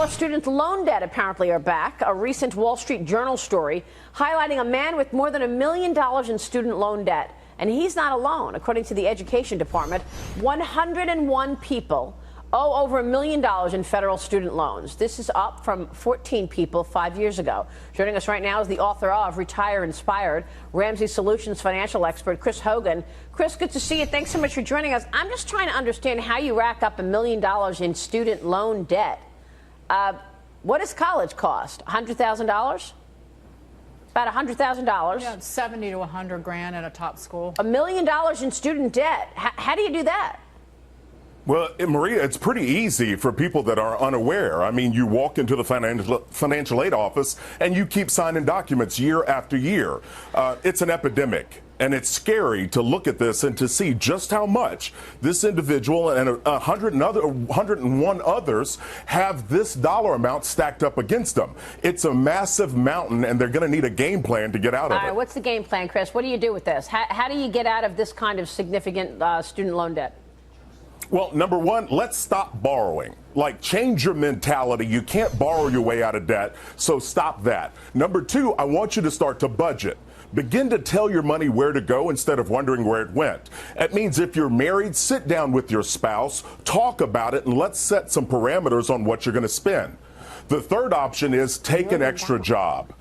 student loan debt apparently are back. A recent Wall Street Journal story highlighting a man with more than $1 million in student loan debt. And he's not alone. According to the Education Department, 101 people owe over $1 million in federal student loans. This is up from 14 people 5 years ago. Joining us right now is the author of Retire Inspired, Ramsey Solutions financial expert, Chris Hogan. Chris, good to see you. Thanks so much for joining us. I'm just trying to understand how you rack up $1 million in student loan debt. What does college cost? $100,000? About $100,000. Yeah, 70 to 100 grand at a top school. $1 million in student debt. How do you do that? Well, Maria, it's pretty easy for people that are unaware. I mean, you walk into the financial aid office and you keep signing documents year after year. It's an epidemic. And it's scary to look at this and to see just how much this individual and 101 others have this dollar amount stacked up against them. It's a massive mountain, and they're going to need a game plan to get out of it. All right, what's the game plan, Chris? What do you do with this? How do you get out of this kind of significant student loan debt? Well, number one, let's stop borrowing. Like, change your mentality. You can't borrow your way out of debt, so stop that. Number two, I want you to start to budget. Begin to tell your money where to go instead of wondering where it went. That means if you're married, sit down with your spouse, talk about it, and let's set some parameters on what you're going to spend. The third option is take an extra job.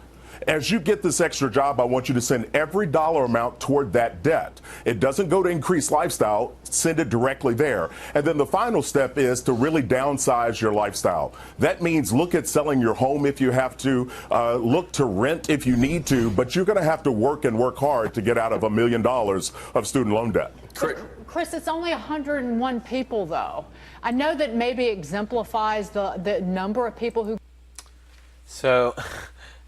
As you get this extra job, I want you to send every dollar amount toward that debt. It doesn't go to increase lifestyle, send it directly there. And then the final step is to really downsize your lifestyle. That means look at selling your home if you have to, look to rent if you need to, but you're going to have to work and work hard to get out of $1 million of student loan debt. Chris, it's only 101 people, though. I know that maybe exemplifies the number of people who... So...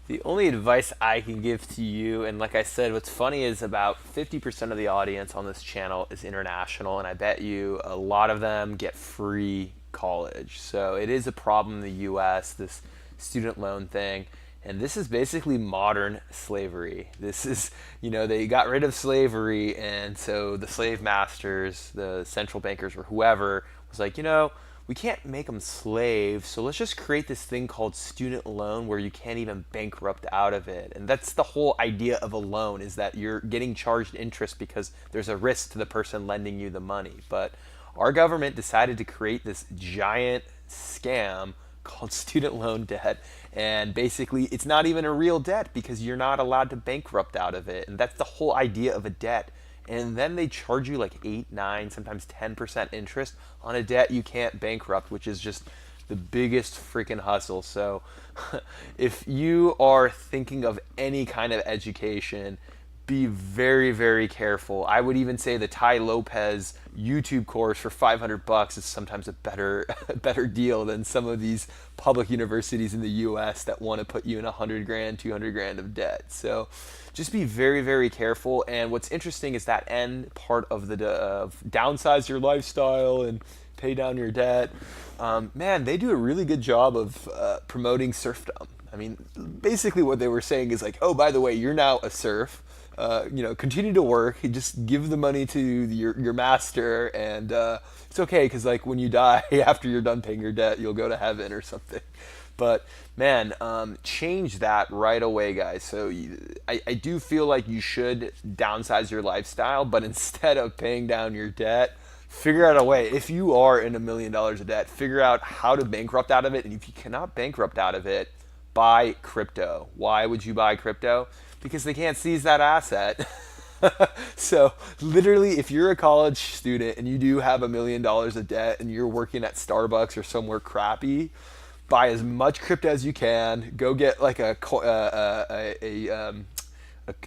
The only advice I can give to you, and like I said, what's funny is about 50% of the audience on this channel is international, and I bet you a lot of them get free college. So it is a problem in the US, this student loan thing, and this is basically modern slavery. This is, you know, they got rid of slavery, and so the slave masters, the central bankers or whoever, was like, you know, we can't make them slaves, so let's just create this thing called student loan where you can't even bankrupt out of it. And that's the whole idea of a loan, is that you're getting charged interest because there's a risk to the person lending you the money. But our government decided to create this giant scam called student loan debt, and basically it's not even a real debt because you're not allowed to bankrupt out of it. And that's the whole idea of a debt. And then they charge you like 8, 9, sometimes 10% interest on a debt you can't bankrupt, which is just the biggest freaking hustle. So if you are thinking of any kind of education, be very, very careful. I would even say the Tai Lopez YouTube course for $500 is sometimes a better deal than some of these public universities in the US that want to put you in 100 grand, 200 grand of debt. So just be very, very careful. And what's interesting is that end part of the downsize your lifestyle and pay down your debt. Man, they do a really good job of promoting serfdom. I mean, basically what they were saying is like, oh, by the way, you're now a serf. You know, continue to work. You just give the money to your master, and it's okay because like when you die, after you're done paying your debt, you'll go to heaven or something. But man, change that right away, guys. So I do feel like you should downsize your lifestyle, but instead of paying down your debt, figure out a way. If you are in $1 million of debt, figure out how to bankrupt out of it. And if you cannot bankrupt out of it, buy crypto. Why would you buy crypto? Because they can't seize that asset. So literally, if you're a college student and you do have $1 million of debt and you're working at Starbucks or somewhere crappy, buy as much crypto as you can. Go get like a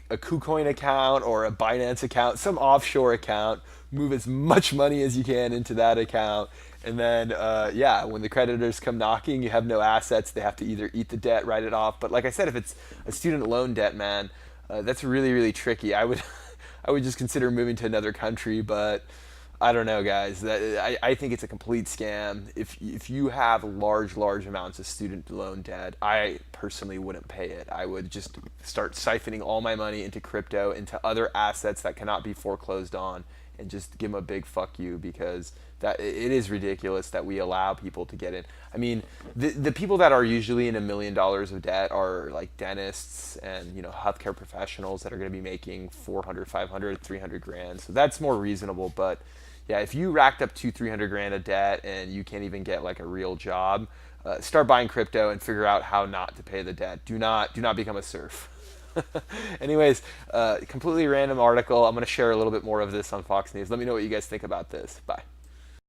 KuCoin account or a Binance account, some offshore account. Move as much money as you can into that account. And then, yeah, when the creditors come knocking, you have no assets. They have to either eat the debt, write it off. But like I said, if it's a student loan debt, man, that's really, really tricky. I would just consider moving to another country, but I don't know, guys. I think it's a complete scam. If you have large amounts of student loan debt, I personally wouldn't pay it. I would just start siphoning all my money into crypto, into other assets that cannot be foreclosed on, and just give them a big fuck you, because that it is ridiculous that we allow people to get in. I mean, the people that are usually in $1 million of debt are like dentists and, you know, healthcare professionals that are going to be making 400, 500, 300 grand. So that's more reasonable. But yeah, if you racked up 200-300 grand of debt and you can't even get like a real job, start buying crypto and figure out how not to pay the debt. Do not become a serf. Anyways, completely random article. I'm going to share a little bit more of this on Fox News. Let me know what you guys think about this. Bye.